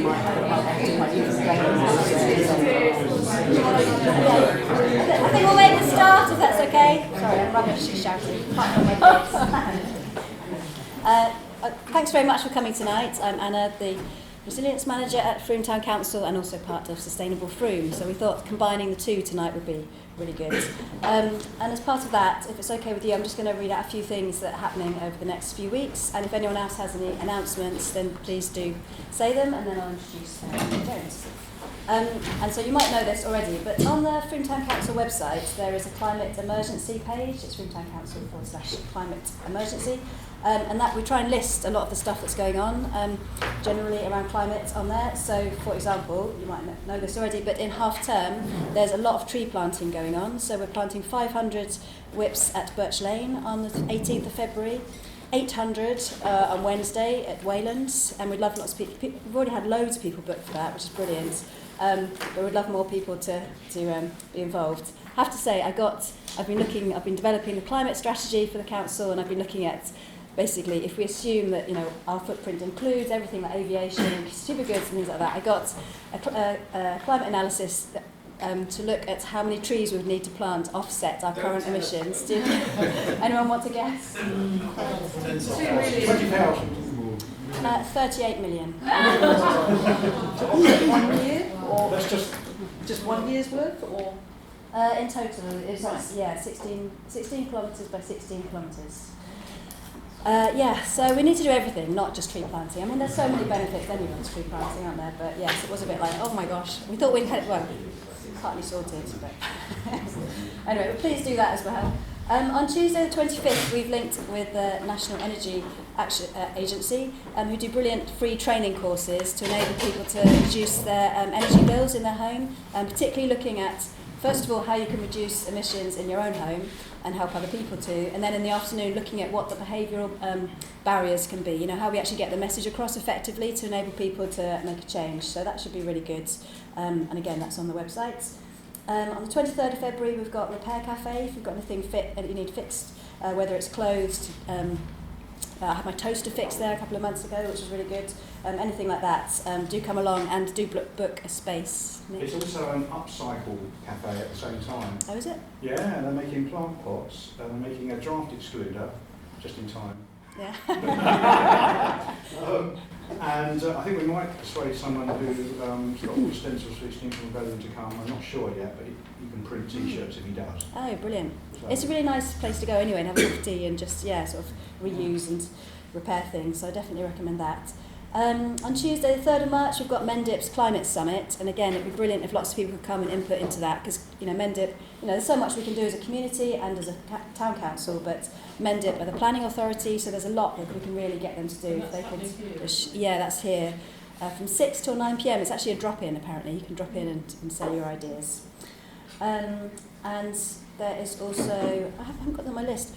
I think we'll make a start if that's okay. Sorry, I'm rubbish at shouting. Thanks very much for coming tonight. I'm Anna, the Resilience Manager at Frome Town Council and also part of Sustainable Frome. So we thought combining the two tonight would be really good. And as part of that, if it's okay with you, I'm just going to read out a few things that are happening over the next few weeks. And if anyone else has any announcements, then please do say them, and then I'll introduce Nikki Jones. And so you might know this already, but on the Frome Town Council website, there is a climate emergency page. It's Frome Town Council /climate emergency. And that we try and list a lot of the stuff that's going on, generally around climate on there. So, for example, you might know this already, but in half term, there's a lot of tree planting going on. So we're planting 500 whips at Birch Lane on the 18th of February, 800 on Wednesday at Waylands, and we'd love lots of people. We've already had loads of people booked for that, which is brilliant. But we'd love more people to be involved. I have to say, I've been developing the climate strategy for the council, and I've been looking at basically, if we assume that our footprint includes everything like aviation, consumer goods and things like that, I got a climate analysis to look at how many trees we would need to plant to offset our current emissions. Do anyone want to guess? 20,000. 38 million. 1 year? Or That's just 1 year's worth? Or In total, it's 16 kilometres by 16 kilometres. So we need to do everything, not just tree planting. I mean, there's so many benefits anyway to tree planting, aren't there? But yes, it was a bit like, oh my gosh, we thought we'd had it, well, partly sorted, but anyway, but please do that as well. On Tuesday the 25th, we've linked with the National Energy Agency, who do brilliant free training courses to enable people to reduce their energy bills in their home, and particularly looking at, first of all, how you can reduce emissions in your own home and help other people too. And then in the afternoon, looking at what the behavioural barriers can be, how we actually get the message across effectively to enable people to make a change. So that should be really good. And again, that's on the website. On the 23rd of February, we've got Repair Cafe. If you've got anything that you need fixed, whether it's closed, I had my toaster fixed there a couple of months ago, which was really good. Anything like that, do come along and do book a space. Nick? It's also an upcycle cafe at the same time. Oh, is it? Yeah, they're making plant pots, and they're making a draft excluder, just in time. Yeah. And I think we might persuade someone who's got all the stencils for extinction rebellion to come. I'm not sure yet, but he can print T-shirts if he does. Oh, brilliant. So It's a really nice place to go anyway and have a cup of tea and just, sort of reuse and repair things. So I definitely recommend that. On Tuesday, the 3rd of March, we've got Mendip's Climate Summit. And again, it'd be brilliant if lots of people could come and input into that because, Mendip, there's so much we can do as a community and as a town council, but Mendip are the planning authority, so there's a lot that we can really get them to do. If they could, that's here. From 6 till 9 p.m. It's actually a drop-in, apparently. You can drop in and say your ideas. And there is also, I haven't got them on my list,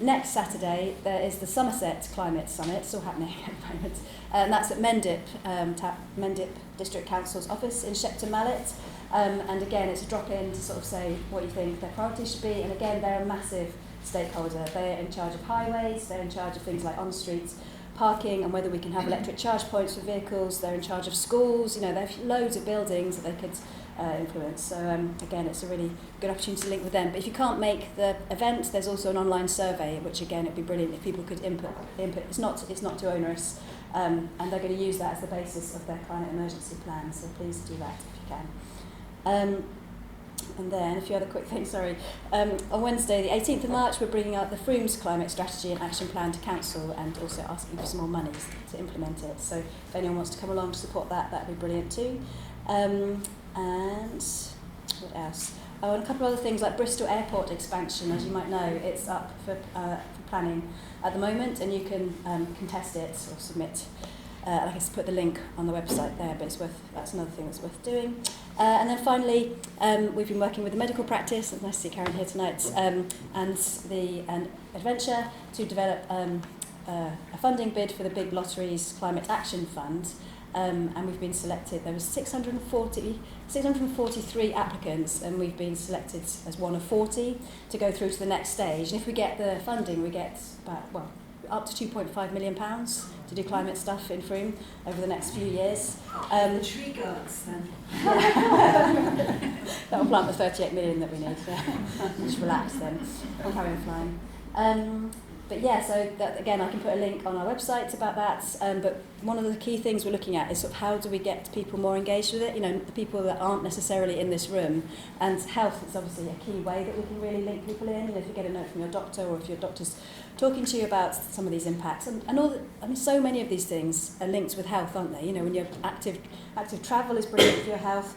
next Saturday there is the Somerset Climate Summit, still happening at the moment, and that's at Mendip, Mendip District Council's office in Shepton Mallet. And again, it's a drop-in to sort of say what you think their priorities should be, and again, they're a massive stakeholder. They're in charge of highways, they're in charge of things like on-street parking and whether we can have electric charge points for vehicles, they're in charge of schools, they have loads of buildings that they could influence. So again, it's a really good opportunity to link with them. But if you can't make the event, there's also an online survey, which again, it'd be brilliant if people could input. It's not too onerous, and they're going to use that as the basis of their climate emergency plan. So please do that if you can. And then a few other quick things, on Wednesday, the 18th of March, we're bringing out the Frome's Climate Strategy and Action Plan to Council and also asking for some more money to implement it. So if anyone wants to come along to support that, that'd be brilliant too. And what else? Oh, and a couple of other things like Bristol Airport expansion, as you might know, it's up for planning at the moment, and you can contest it or submit. I guess put the link on the website there, but that's another thing that's worth doing. And then finally, we've been working with the medical practice, it's nice to see Karen here tonight, and the Adventure to develop a funding bid for the Big Lotteries Climate Action Fund. And we've been selected. There was 643 applicants, and we've been selected as one of 40 to go through to the next stage. And if we get the funding, we get up to £2.5 million to do climate stuff in Frome over the next few years. The tree guards then. That will plant the 38 million that we need. Just relax then. I'll carry on flying. But yeah, so that, again, I can put a link on our website about that. But one of the key things we're looking at is sort of how do we get people more engaged with it? You know, the people that aren't necessarily in this room. And health is obviously a key way that we can really link people in. You know, if you get a note from your doctor, or if your doctor's talking to you about some of these impacts, and all the, I mean, so many of these things are linked with health, aren't they? You know, when you're active travel is brilliant for your health.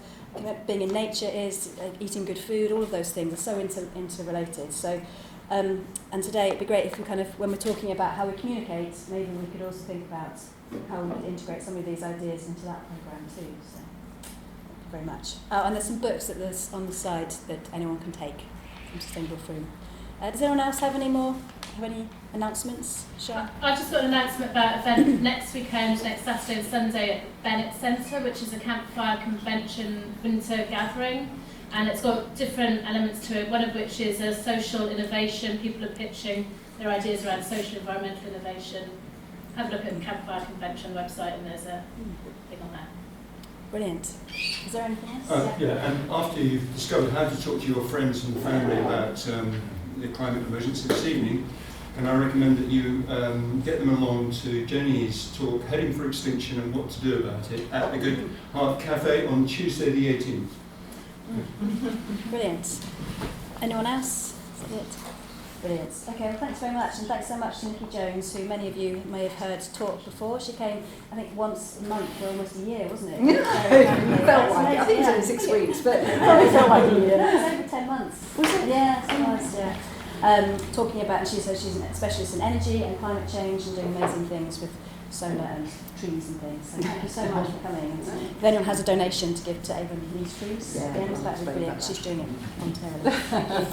Being in nature is, eating good food. All of those things are so interrelated. So. And today it'd be great if we kind of, when we're talking about how we communicate, maybe we could also think about how we could integrate some of these ideas into that programme too. So, thank you very much. Oh, and there's some books that there's on the side that anyone can take from Sustainable Frome. Does anyone else have any announcements? Sharon? I've just got an announcement about an event next weekend, next Saturday and Sunday at the Bennett Centre, which is a campfire convention winter gathering. And it's got different elements to it, one of which is a social innovation. People are pitching their ideas around social environmental innovation. Have a look at the Campfire Convention website and there's a thing on there. Brilliant. Is there anything else? Yeah, and after you've discovered how to talk to your friends and family about the climate emergency this evening, and I recommend that you get them along to Jenny's talk, Heading for Extinction and What to Do About It, at the Good Heart Cafe on Tuesday the 18th. Brilliant. Anyone else? Is that it? Brilliant. Okay, well, thanks very much, and thanks so much to Nikki Jones, who many of you may have heard talk before. She came, I think, once a month for almost a year, wasn't it? It felt like it. I think it was only 6 weeks, but it felt like a year. No, it was over 10 months. Was it? Yeah, it was, yeah. Talking about, and she says she's a specialist in energy and climate change and doing amazing things with solar and trees and things. So thank you so much for coming. And if anyone has a donation to give to Avon who needs trees, that would be brilliant. She's doing it voluntarily. Thank you.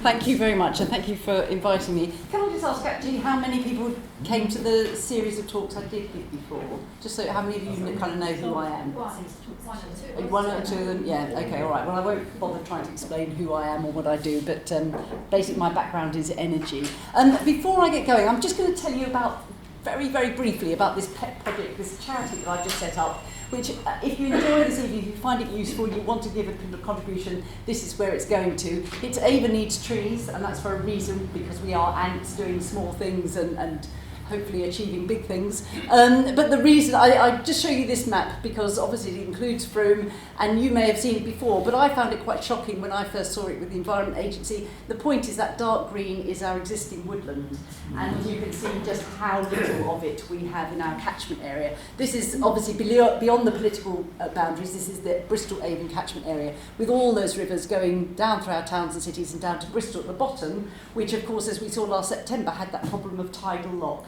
Thank you very much, and thank you for inviting me. Can I just ask actually how many people came to the series of talks I did give before? Just so how many of you kind of know who I am? One or two of them? Yeah, okay, all right. Well, I won't bother trying to explain who I am or what I do, but basically my background is energy. Before I get going, I'm just going to tell you about very, very briefly about this pet project, this charity that I've just set up, which if you enjoy this evening, if you find it useful, you want to give a contribution, this is where it's going to. It's Avon Needs Trees, and that's for a reason, because we are ants doing small things and hopefully achieving big things. But the reason, I just show you this map because obviously it includes Frome, and you may have seen it before, but I found it quite shocking when I first saw it with the Environment Agency. The point is that dark green is our existing woodland, and you can see just how little of it we have in our catchment area. This is obviously beyond the political boundaries. This is the Bristol Avon catchment area, with all those rivers going down through our towns and cities and down to Bristol at the bottom, which of course, as we saw last September, had that problem of tidal lock.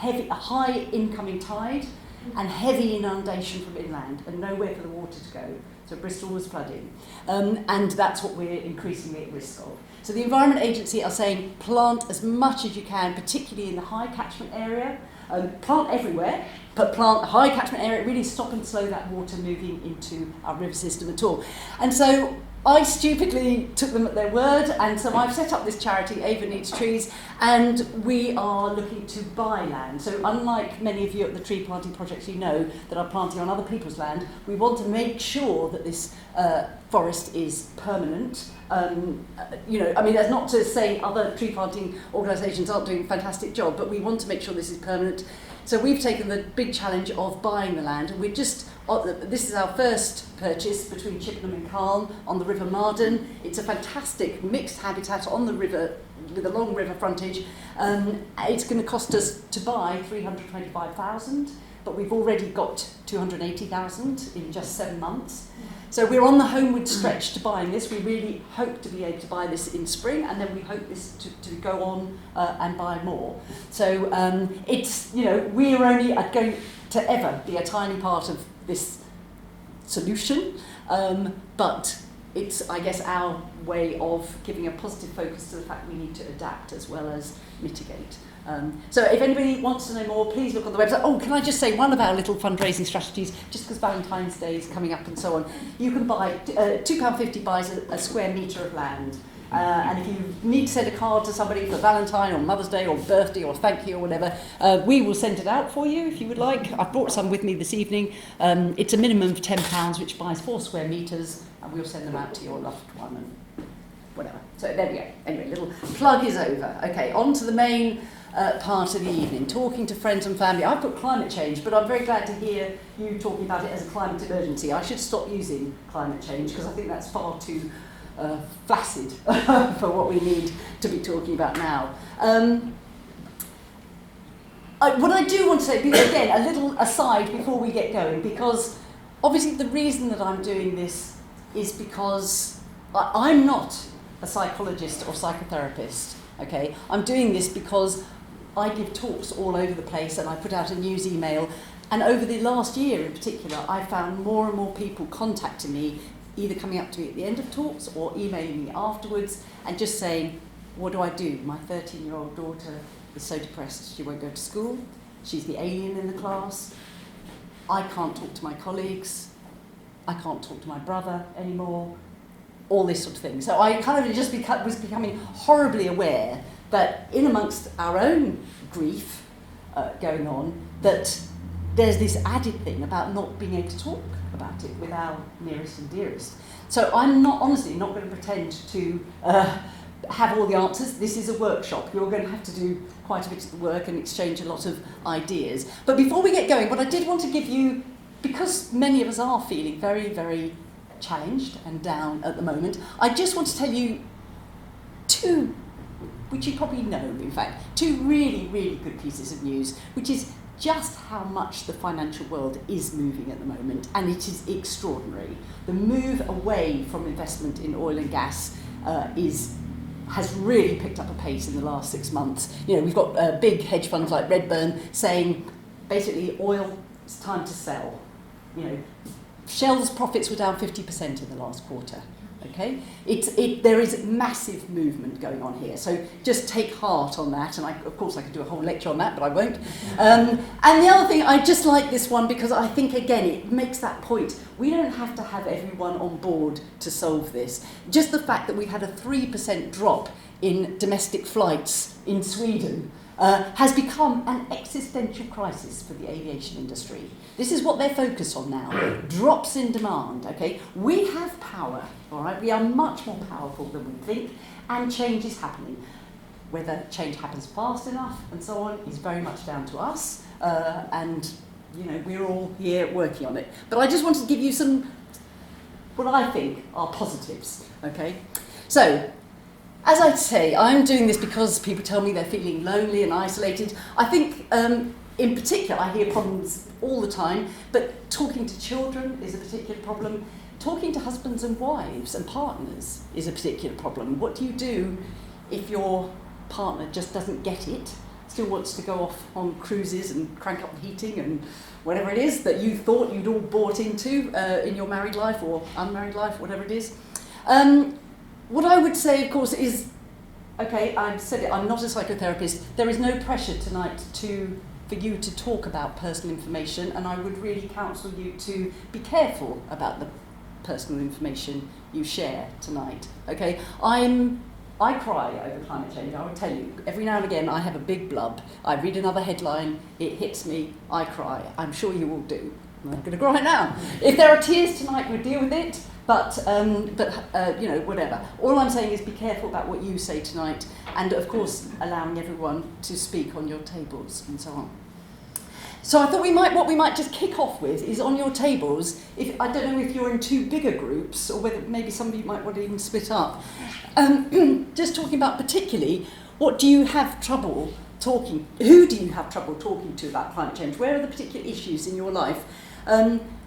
A high incoming tide and heavy inundation from inland and nowhere for the water to go. So Bristol was flooding. And that's what we're increasingly at risk of. So the Environment Agency are saying plant as much as you can, particularly in the high catchment area. Plant everywhere, but plant the high catchment area, really stop and slow that water moving into our river system at all. And so I stupidly took them at their word, and so I've set up this charity, Avon Needs Trees, and we are looking to buy land. So unlike many of you at the tree planting projects you know that are planting on other people's land, we want to make sure that this forest is permanent. That's not to say other tree planting organisations aren't doing a fantastic job, but we want to make sure this is permanent. So we've taken the big challenge of buying the land, and we're just, this is our first purchase between Chippenham and Calne on the River Marden. It's a fantastic mixed habitat on the river with a long river frontage. It's going to cost us to buy $325,000, but we've already got $280,000 in just 7 months. So we're on the homeward stretch to buying this. We really hope to be able to buy this in spring, and then we hope this to go on and buy more. So we're only going to ever be a tiny part of this solution, but it's, I guess, our way of giving a positive focus to the fact we need to adapt as well as mitigate. So if anybody wants to know more, please look on the website. Oh, can I just say one of our little fundraising strategies, just because Valentine's Day is coming up and so on, you can buy, £2.50 buys a square metre of land. And if you need to send a card to somebody for Valentine or Mother's Day or birthday or thank you or whatever, we will send it out for you if you would like. I've brought some with me this evening. It's a minimum of £10, which buys 4 square metres, and we'll send them out to your loved one and whatever. So there we go. Anyway, little plug is over. Okay, on to the main part of the evening, talking to friends and family. I've put climate change, but I'm very glad to hear you talking about it as a climate emergency. I should stop using climate change because I think that's far too flaccid for what we need to be talking about now. What I do want to say, again, a little aside before we get going, because obviously the reason that I'm doing this is because I'm not a psychologist or psychotherapist, okay? I'm doing this because I give talks all over the place and I put out a news email, and over the last year in particular, I found more and more people contacting me, either coming up to me at the end of talks or emailing me afterwards and just saying, what do I do? My 13-year-old daughter is so depressed she won't go to school. She's the alien in the class. I can't talk to my colleagues. I can't talk to my brother anymore. All this sort of thing. So I kind of just was becoming horribly aware that in amongst our own grief going on, that there's this added thing about not being able to talk about it with our nearest and dearest. So I'm honestly not going to pretend to have all the answers. This is a workshop. You're going to have to do quite a bit of the work and exchange a lot of ideas. But before we get going, what I did want to give you, because many of us are feeling very, very challenged and down at the moment, I just want to tell you 2, which you probably know, in fact, 2 really, really good pieces of news, which is just how much the financial world is moving at the moment, and it is extraordinary. The move away from investment in oil and gas has really picked up a pace in the last 6 months. You know, we've got big hedge funds like Redburn saying, basically, oil, it's time to sell. You know, Shell's profits were down 50% in the last quarter. Okay, there is massive movement going on here, so just take heart on that. And of course I could do a whole lecture on that, but I won't. And the other thing, I just like this one because I think again it makes that point. We don't have to have everyone on board to solve this. Just the fact that we've had a 3% drop in domestic flights in Sweden has become an existential crisis for the aviation industry. This is what they're focused on now. Drops in demand, okay? We have power, all right? We are much more powerful than we think, and change is happening. Whether change happens fast enough and so on is very much down to us, and, you know, we're all here working on it. But I just wanted to give you some, what I think are positives, okay? So, as I say, I'm doing this because people tell me they're feeling lonely and isolated. I think, in particular, I hear problems all the time, but talking to children is a particular problem. Talking to husbands and wives and partners is a particular problem. What do you do if your partner just doesn't get it, still wants to go off on cruises and crank up the heating and whatever it is that you thought you'd all bought into in your married life or unmarried life, whatever it is? What I would say, of course, is, okay, I've said it, I'm not a psychotherapist. There is no pressure tonight for you to talk about personal information, and I would really counsel you to be careful about the personal information you share tonight, okay? I cry over climate change, I will tell you. Every now and again I have a big blub. I read another headline, it hits me, I cry. I'm sure you all do. I'm going to cry now. If there are tears tonight, we'll deal with it. But you know, whatever. All I'm saying is be careful about what you say tonight, and of course allowing everyone to speak on your tables and so on. So I thought what we might just kick off with is on your tables. I don't know if you're in 2 bigger groups or whether maybe some of you might want to even split up. Just talking about particularly, what do you have trouble talking? Who do you have trouble talking to about climate change? Where are the particular issues in your life?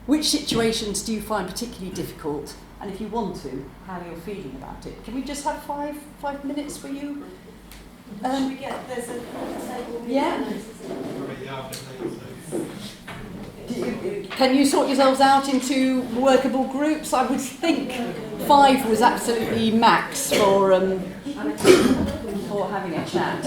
Which situations do you find particularly difficult? And if you want to, how you're feeling about it. Can we just have 5 minutes for you? Should we get, there's a table. Yeah. Can you sort yourselves out into workable groups? I would think 5 was absolutely max for having a chat.